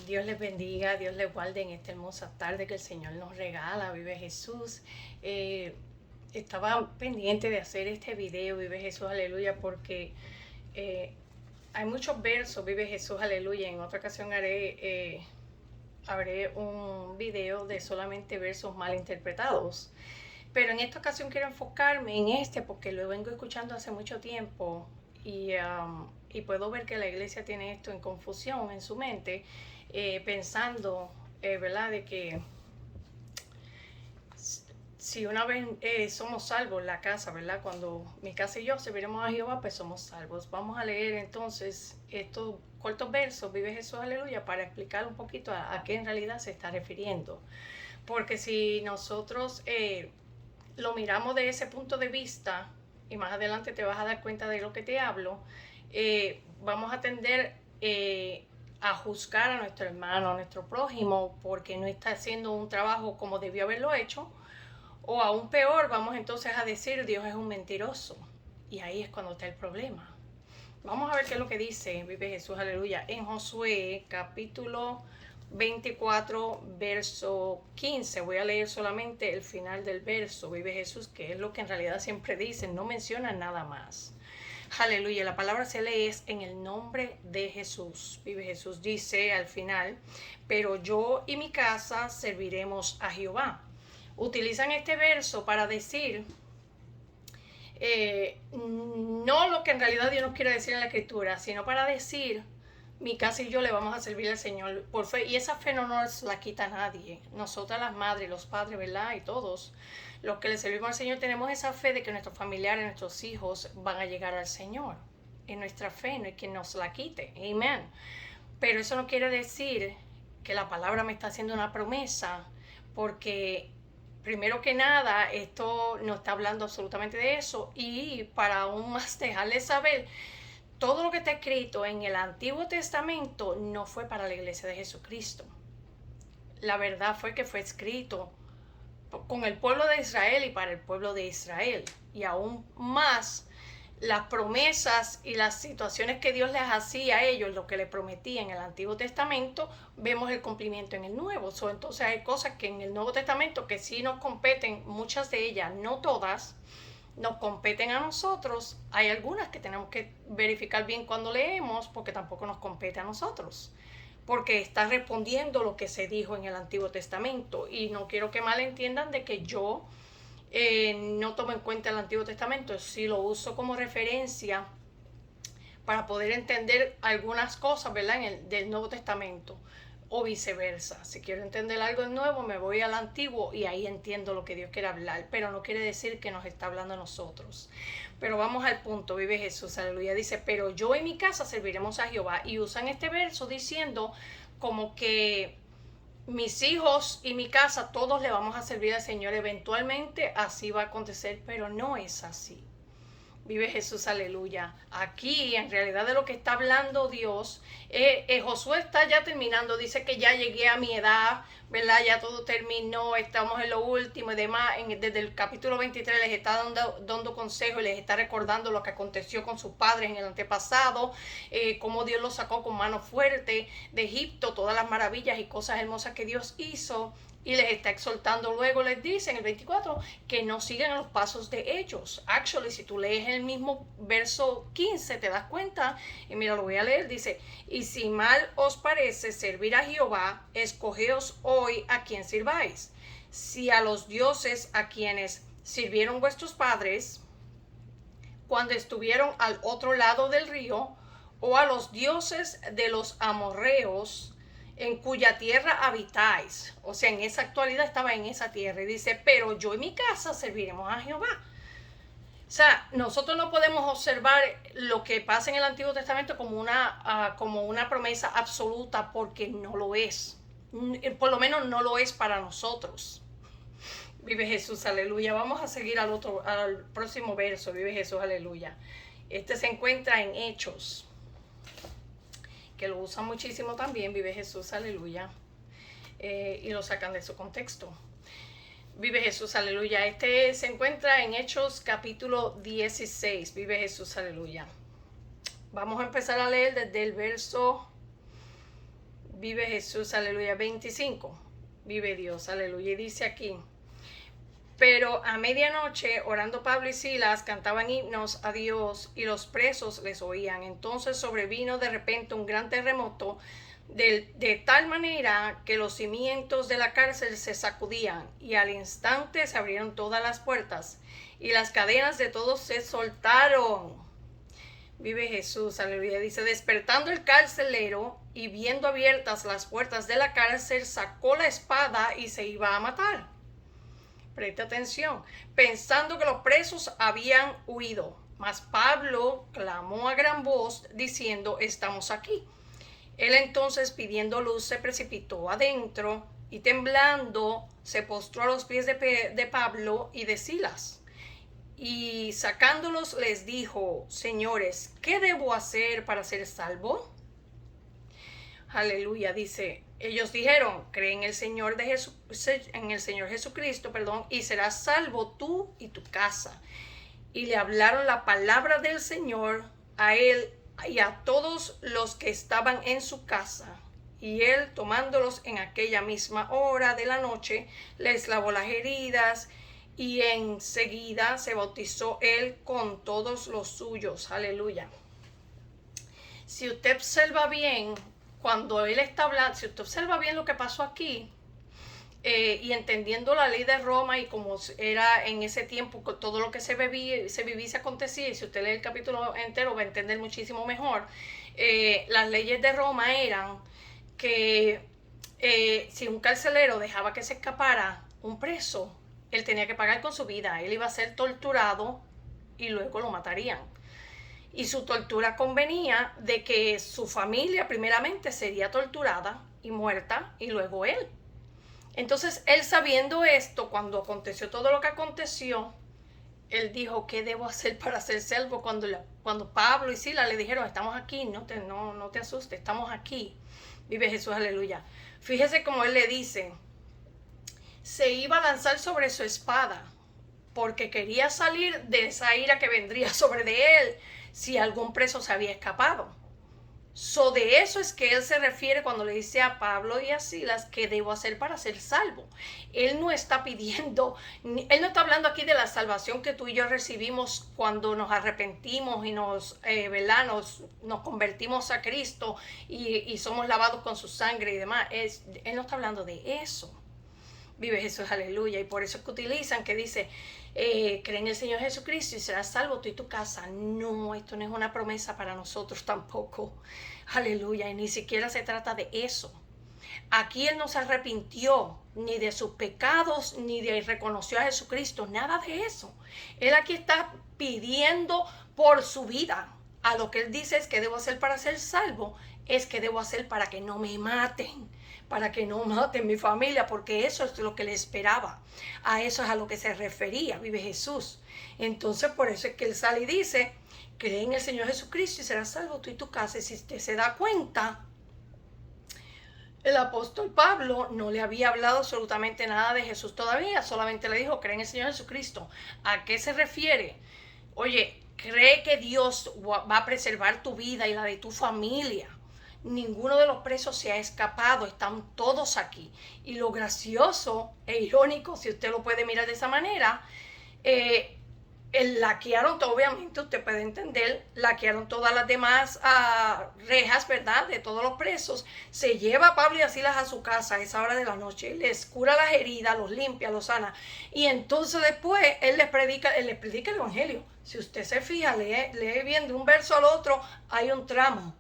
Dios les bendiga, Dios les guarde en esta hermosa tarde que el Señor nos regala. Vive Jesús. Estaba pendiente de hacer este video, Vive Jesús, aleluya, porque eh, hay muchos versos, Vive Jesús, aleluya. En otra ocasión haré un video de solamente versos mal interpretados. Pero en esta ocasión quiero enfocarme en este porque lo vengo escuchando hace mucho tiempo y puedo ver que la iglesia tiene esto en confusión en su mente, pensando, ¿verdad?, de que si una vez somos salvos, la casa, ¿verdad? Cuando mi casa y yo serviremos a Jehová, pues somos salvos. Vamos a leer entonces estos cortos versos, Vive Jesús, aleluya, para explicar un poquito a qué en realidad se está refiriendo. Porque si nosotros lo miramos de ese punto de vista, y más adelante te vas a dar cuenta de lo que te hablo, vamos a tender a juzgar a nuestro hermano, a nuestro prójimo, porque no está haciendo un trabajo como debió haberlo hecho, o aún peor, vamos entonces a decir Dios es un mentiroso. Y ahí es cuando está el problema. Vamos a ver qué es lo que dice, vive Jesús, aleluya, en Josué capítulo 24, verso 15. Voy a leer solamente el final del verso, vive Jesús, que es lo que en realidad siempre dicen, no mencionan nada más. Aleluya, la palabra se lee es en el nombre de Jesús. Vive Jesús, dice al final, pero yo y mi casa serviremos a Jehová. Utilizan este verso para decir no lo que en realidad Dios nos quiere decir en la escritura, sino para decir mi casa y yo le vamos a servir al Señor por fe, y esa fe no nos la quita nadie. Nosotras las madres, los padres, ¿verdad? Y todos los que le servimos al Señor tenemos esa fe de que nuestros familiares, nuestros hijos van a llegar al Señor. En nuestra fe no hay quien nos la quite. Amén. Pero eso no quiere decir que la palabra me está haciendo una promesa, porque primero que nada, esto no está hablando absolutamente de eso, y para aún más dejarles saber, todo lo que está escrito en el Antiguo Testamento no fue para la iglesia de Jesucristo. La verdad fue que fue escrito con el pueblo de Israel y para el pueblo de Israel. Y aún más, las promesas y las situaciones que Dios les hacía a ellos, lo que les prometía en el Antiguo Testamento, vemos el cumplimiento en el Nuevo. Entonces hay cosas que en el Nuevo Testamento que sí nos competen, muchas de ellas, no todas, nos competen a nosotros. Hay algunas que tenemos que verificar bien cuando leemos, porque tampoco nos compete a nosotros, porque está respondiendo lo que se dijo en el Antiguo Testamento. Y no quiero que malentiendan de que yo no tomo en cuenta el Antiguo Testamento, sí lo uso como referencia para poder entender algunas cosas, ¿verdad?, del Nuevo Testamento, o viceversa. Si quiero entender algo nuevo, me voy al antiguo y ahí entiendo lo que Dios quiere hablar, pero no quiere decir que nos está hablando a nosotros. Pero vamos al punto, vive Jesús, aleluya. Dice, pero yo y mi casa serviremos a Jehová. Y usan este verso diciendo como que mis hijos y mi casa, todos le vamos a servir al Señor eventualmente, así va a acontecer, pero no es así. Vive Jesús, aleluya. Aquí, en realidad, de lo que está hablando Dios, Josué está ya terminando, dice que ya llegué a mi edad, ¿verdad? Ya todo terminó, estamos en lo último y demás. Desde el capítulo 23 les está dando consejos y les está recordando lo que aconteció con sus padres en el antepasado, cómo Dios los sacó con mano fuerte de Egipto, todas las maravillas y cosas hermosas que Dios hizo. Y les está exhortando, luego les dice en el 24 que no sigan los pasos de ellos. Actually, si tú lees el mismo verso 15, te das cuenta, y mira, lo voy a leer, dice, y si mal os parece servir a Jehová, escogeos hoy a quien sirváis. Si a los dioses a quienes sirvieron vuestros padres cuando estuvieron al otro lado del río, o a los dioses de los amorreos, en cuya tierra habitáis. O sea, en esa actualidad estaba en esa tierra. Y dice, pero yo y mi casa serviremos a Jehová. O sea, nosotros no podemos observar lo que pasa en el Antiguo Testamento como una promesa absoluta, porque no lo es. Por lo menos no lo es para nosotros. Vive Jesús, aleluya. Vamos a seguir al próximo verso. Vive Jesús, aleluya. Este se encuentra en Hechos, que lo usan muchísimo también, vive Jesús, aleluya, y lo sacan de su contexto. Vive Jesús, aleluya. Este se encuentra en Hechos capítulo 16, vive Jesús, aleluya. Vamos a empezar a leer desde el verso Vive Jesús, aleluya. 25. Vive Dios, aleluya. Y dice aquí: pero a medianoche, orando Pablo y Silas, cantaban himnos a Dios y los presos les oían. Entonces sobrevino de repente un gran terremoto, de tal manera que los cimientos de la cárcel se sacudían, y al instante se abrieron todas las puertas y las cadenas de todos se soltaron. Vive Jesús, aleluya. Dice: despertando el carcelero y viendo abiertas las puertas de la cárcel, sacó la espada y se iba a matar. Preste atención, pensando que los presos habían huido. Mas Pablo clamó a gran voz diciendo: estamos aquí. Él entonces, pidiendo luz, se precipitó adentro y temblando se postró a los pies de Pablo y de Silas. Y sacándolos les dijo: señores, ¿qué debo hacer para ser salvo? Aleluya. Dice: ellos dijeron: cree en el Señor Jesucristo, y serás salvo tú y tu casa. Y le hablaron la palabra del Señor a él y a todos los que estaban en su casa. Y él, tomándolos en aquella misma hora de la noche, les lavó las heridas, y enseguida se bautizó él con todos los suyos. Aleluya. Si usted observa bien, cuando él está hablando, si usted observa bien lo que pasó aquí, y entendiendo la ley de Roma y como era en ese tiempo, todo lo que se vivía y se acontecía, y si usted lee el capítulo entero va a entender muchísimo mejor. Las leyes de Roma eran que si un carcelero dejaba que se escapara un preso, él tenía que pagar con su vida. Él iba a ser torturado y luego lo matarían. Y su tortura convenía de que su familia primeramente sería torturada y muerta, y luego él. Entonces, él, sabiendo esto, cuando aconteció todo lo que aconteció, él dijo: ¿qué debo hacer para ser salvo? Cuando Pablo y Silas le dijeron: estamos aquí, no te asustes, estamos aquí. Vive Jesús, aleluya. Fíjese cómo él le dice: se iba a lanzar sobre su espada, porque quería salir de esa ira que vendría sobre de él si algún preso se había escapado. De eso es que él se refiere cuando le dice a Pablo y a Silas: ¿qué debo hacer para ser salvo? Él no está pidiendo, él no está hablando aquí de la salvación que tú y yo recibimos cuando nos arrepentimos y nos convertimos a Cristo y somos lavados con su sangre y demás. Él no está hablando de eso. Vive Jesús, aleluya. Y por eso es que utilizan, que dice: cree en el Señor Jesucristo y serás salvo tú y tu casa. No, esto no es una promesa para nosotros tampoco. Aleluya. Y ni siquiera se trata de eso. Aquí él no se arrepintió ni de sus pecados, ni de reconoció a Jesucristo, nada de eso. Él aquí está pidiendo por su vida. A lo que él dice es: que debo hacer para ser salvo, es que debo hacer para que no me maten, para que no maten mi familia, porque eso es lo que le esperaba. A eso es a lo que se refería, vive Jesús. Entonces, por eso es que él sale y dice: cree en el Señor Jesucristo y serás salvo tú y tu casa. Y si usted se da cuenta, el apóstol Pablo no le había hablado absolutamente nada de Jesús todavía, solamente le dijo: cree en el Señor Jesucristo. ¿A qué se refiere? Oye, cree que Dios va a preservar tu vida y la de tu familia. Ninguno de los presos se ha escapado, están todos aquí. Y lo gracioso e irónico, si usted lo puede mirar de esa manera, laquearon, obviamente usted puede entender, laquearon todas las demás rejas, ¿verdad?, de todos los presos. Se lleva a Pablo y a Silas a su casa a esa hora de la noche, les cura las heridas, los limpia, los sana, y entonces después él les predica el evangelio. Si usted se fija, lee bien de un verso al otro, hay un tramo,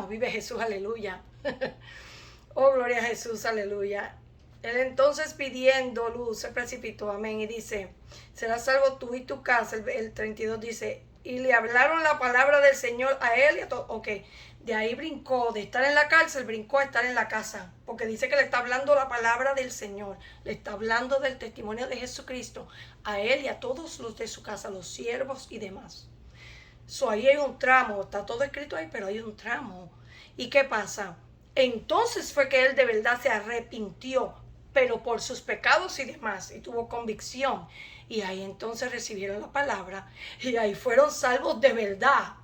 vive Jesús, aleluya. Oh, gloria a Jesús, aleluya. Él entonces, pidiendo luz, se precipitó, amén, y dice: serás salvo tú y tu casa. El 32 dice: y le hablaron la palabra del Señor a él y a todos. Ok, de ahí brincó, de estar en la cárcel, brincó a estar en la casa, porque dice que le está hablando la palabra del Señor, le está hablando del testimonio de Jesucristo a él y a todos los de su casa, los siervos y demás. Ahí hay un tramo, está todo escrito ahí, pero hay un tramo. ¿Y qué pasa? Entonces fue que él de verdad se arrepintió, pero por sus pecados y demás, y tuvo convicción. Y ahí entonces recibieron la palabra, y ahí fueron salvos de verdad.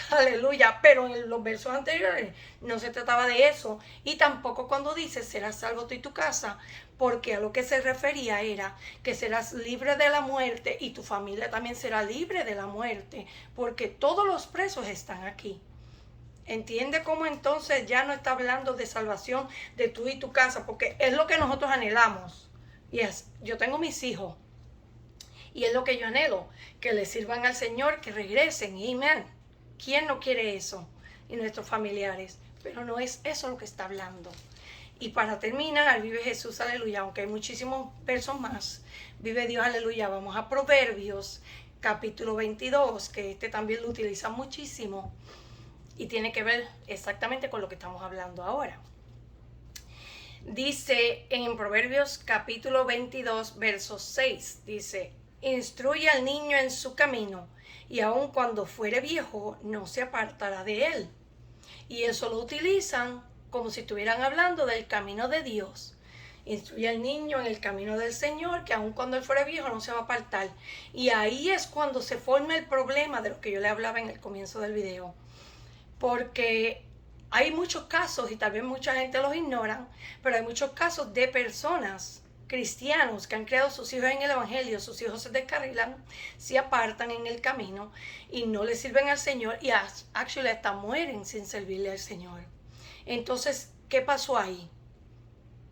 Aleluya, pero en los versos anteriores no se trataba de eso. Y tampoco cuando dice serás salvo tú y tu casa, porque a lo que se refería era que serás libre de la muerte y tu familia también será libre de la muerte, porque todos los presos están aquí. ¿Entiende cómo entonces ya no está hablando de salvación de tú y tu casa? Porque es lo que nosotros anhelamos. Y es, yo tengo mis hijos y es lo que yo anhelo, que le sirvan al Señor, que regresen. Amén. ¿Quién no quiere eso? Y nuestros familiares. Pero no es eso lo que está hablando. Y para terminar, vive Jesús, aleluya, aunque hay muchísimos versos más. Vive Dios, aleluya. Vamos a Proverbios, capítulo 22, que este también lo utiliza muchísimo. Y tiene que ver exactamente con lo que estamos hablando ahora. Dice en Proverbios capítulo 22, verso 6, dice, instruye al niño en su camino, y aun cuando fuere viejo, no se apartará de él. Y eso lo utilizan como si estuvieran hablando del camino de Dios. Instruye al niño en el camino del Señor, que aun cuando él fuera viejo no se va a apartar. Y ahí es cuando se forma el problema de lo que yo le hablaba en el comienzo del video. Porque hay muchos casos, y tal vez mucha gente los ignoran, pero hay muchos casos de personas, cristianos, que han creado sus hijos en el Evangelio, sus hijos se descarrilan, se apartan en el camino y no le sirven al Señor y actually hasta mueren sin servirle al Señor. Entonces, ¿qué pasó ahí?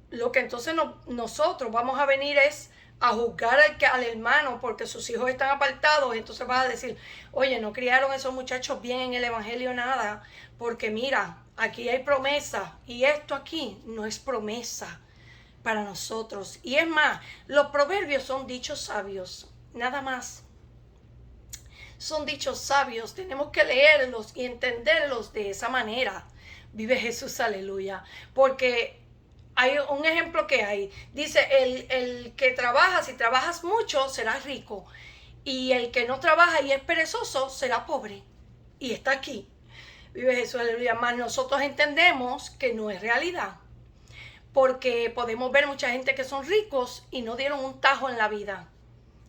Lo que entonces nosotros vamos a venir es a juzgar al hermano porque sus hijos están apartados, y entonces vas a decir, oye, no criaron esos muchachos bien en el Evangelio nada, porque mira, aquí hay promesa y esto aquí no es promesa para nosotros. Y es más, los proverbios son dichos sabios, nada más. Son dichos sabios, tenemos que leerlos y entenderlos de esa manera. Vive Jesús, aleluya, porque hay un ejemplo que hay. Dice, el que trabaja, si trabajas mucho, serás rico. Y el que no trabaja y es perezoso, será pobre. Y está aquí. Vive Jesús, aleluya. Más nosotros entendemos que no es realidad. Porque podemos ver mucha gente que son ricos y no dieron un tajo en la vida.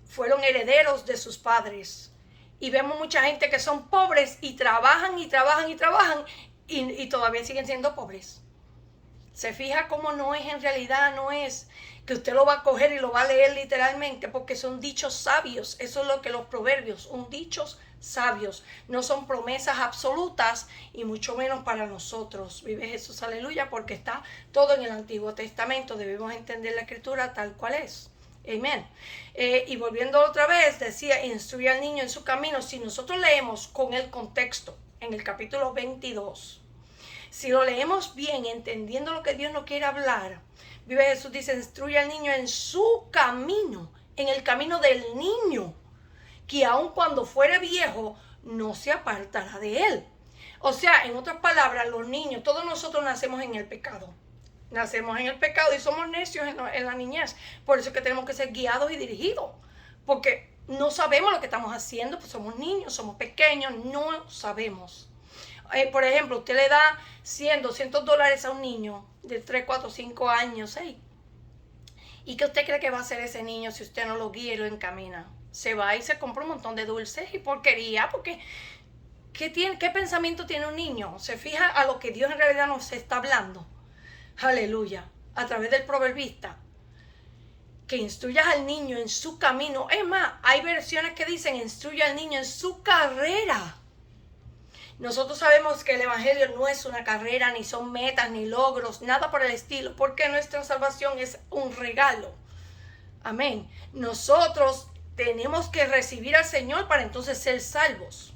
Fueron herederos de sus padres. Y vemos mucha gente que son pobres y trabajan y trabajan y trabajan y todavía siguen siendo pobres. Se fija cómo no es en realidad, no es que usted lo va a coger y lo va a leer literalmente, porque son dichos sabios. Eso es lo que los proverbios, son dichos sabios. No son promesas absolutas y mucho menos para nosotros. Vive Jesús, aleluya, porque está todo en el Antiguo Testamento. Debemos entender la Escritura tal cual es. Amén. Y volviendo otra vez, decía, instruye al niño en su camino. Si nosotros leemos con el contexto en el capítulo 22, si lo leemos bien, entendiendo lo que Dios nos quiere hablar, vive Jesús, dice, instruye al niño en su camino, en el camino del niño, que aun cuando fuere viejo, no se apartará de él. O sea, en otras palabras, los niños, todos nosotros nacemos en el pecado. Nacemos en el pecado y somos necios en la niñez. Por eso es que tenemos que ser guiados y dirigidos. Porque no sabemos lo que estamos haciendo, pues somos niños, somos pequeños, no sabemos. Por ejemplo, usted le da 100, 200 dólares a un niño de 3, 4, 5 años, 6. ¿Y qué usted cree que va a hacer ese niño si usted no lo guía y lo encamina? Se va y se compra un montón de dulces y porquería, porque ¿qué pensamiento tiene un niño? Se fija a lo que Dios en realidad nos está hablando. Aleluya. A través del proverbista. Que instruyas al niño en su camino. Es más, hay versiones que dicen instruye al niño en su carrera. Nosotros sabemos que el Evangelio no es una carrera, ni son metas, ni logros, nada por el estilo, porque nuestra salvación es un regalo. Amén. Nosotros tenemos que recibir al Señor para entonces ser salvos.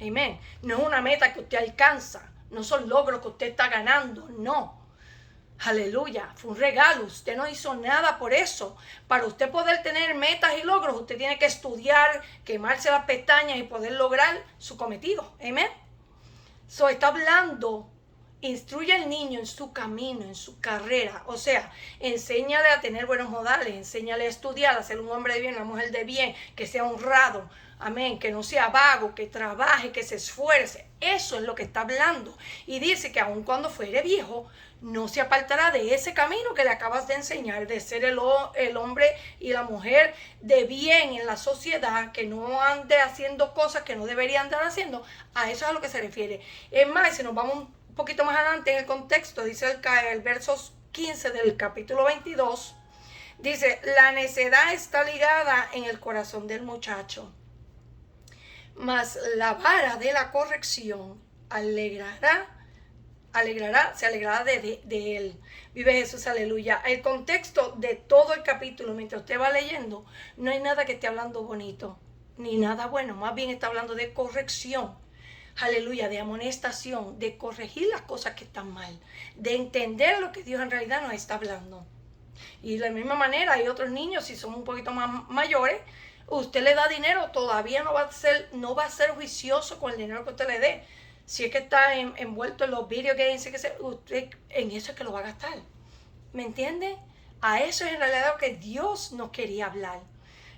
Amén. No es una meta que usted alcanza, no son logros que usted está ganando, no. Aleluya, fue un regalo, usted no hizo nada por eso. Para usted poder tener metas y logros, usted tiene que estudiar, quemarse las pestañas y poder lograr su cometido. Amén. Está hablando, instruye al niño en su camino, en su carrera. O sea, enséñale a tener buenos modales, enséñale a estudiar, a ser un hombre de bien, una mujer de bien, que sea honrado. Amén, que no sea vago, que trabaje, que se esfuerce. Eso es lo que está hablando. Y dice que aun cuando fuere viejo, no se apartará de ese camino que le acabas de enseñar, de ser el hombre y la mujer de bien en la sociedad, que no ande haciendo cosas que no debería andar haciendo. A eso es a lo que se refiere. Es más, si nos vamos un poquito más adelante en el contexto, dice el verso 15 del capítulo 22, dice, la necedad está ligada en el corazón del muchacho, mas la vara de la corrección se alegrará de él. Vive Jesús, aleluya. El contexto de todo el capítulo, mientras usted va leyendo, no hay nada que esté hablando bonito, ni nada bueno, más bien está hablando de corrección. Aleluya, de amonestación, de corregir las cosas que están mal, de entender lo que Dios en realidad nos está hablando. Y de la misma manera hay otros niños, si son un poquito más mayores, usted le da dinero, todavía no va a ser juicioso con el dinero que usted le dé. Si es que está envuelto en los video games, usted en eso es que lo va a gastar. ¿Me entiende? A eso es en realidad lo que Dios nos quería hablar.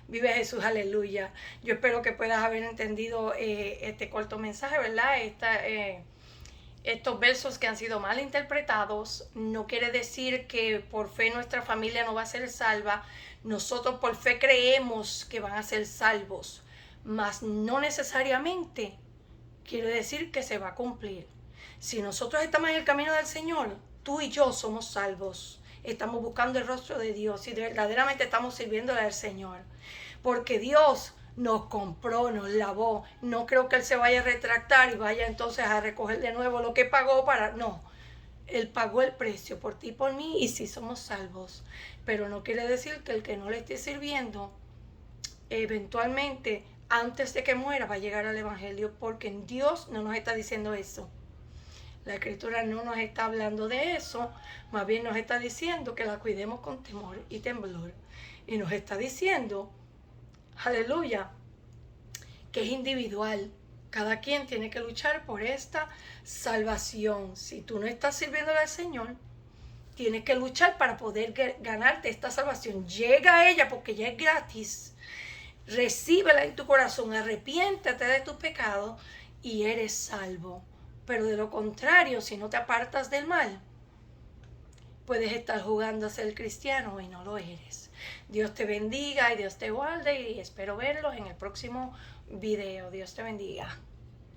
Vive Jesús, aleluya. Yo espero que puedas haber entendido este corto mensaje, ¿verdad? Estos versos que han sido mal interpretados no quiere decir que por fe nuestra familia no va a ser salva. Nosotros por fe creemos que van a ser salvos, mas no necesariamente quiere decir que se va a cumplir. Si nosotros estamos en el camino del Señor, tú y yo somos salvos. Estamos buscando el rostro de Dios y verdaderamente estamos sirviéndole al Señor. Porque Dios nos compró, nos lavó. No creo que Él se vaya a retractar y vaya entonces a recoger de nuevo lo que pagó para... No, Él pagó el precio por ti y por mí y sí somos salvos. Pero no quiere decir que el que no le esté sirviendo, eventualmente, antes de que muera, va a llegar al Evangelio, porque Dios no nos está diciendo eso. La Escritura no nos está hablando de eso, más bien nos está diciendo que la cuidemos con temor y temblor. Y nos está diciendo, aleluya, que es individual. Cada quien tiene que luchar por esta salvación. Si tú no estás sirviéndole al Señor, tienes que luchar para poder ganarte esta salvación. Llega a ella porque ya es gratis. Recíbela en tu corazón, arrepiéntate de tus pecados y eres salvo. Pero de lo contrario, si no te apartas del mal, puedes estar jugando a ser cristiano y no lo eres. Dios te bendiga y Dios te guarde y espero verlos en el próximo video. Dios te bendiga.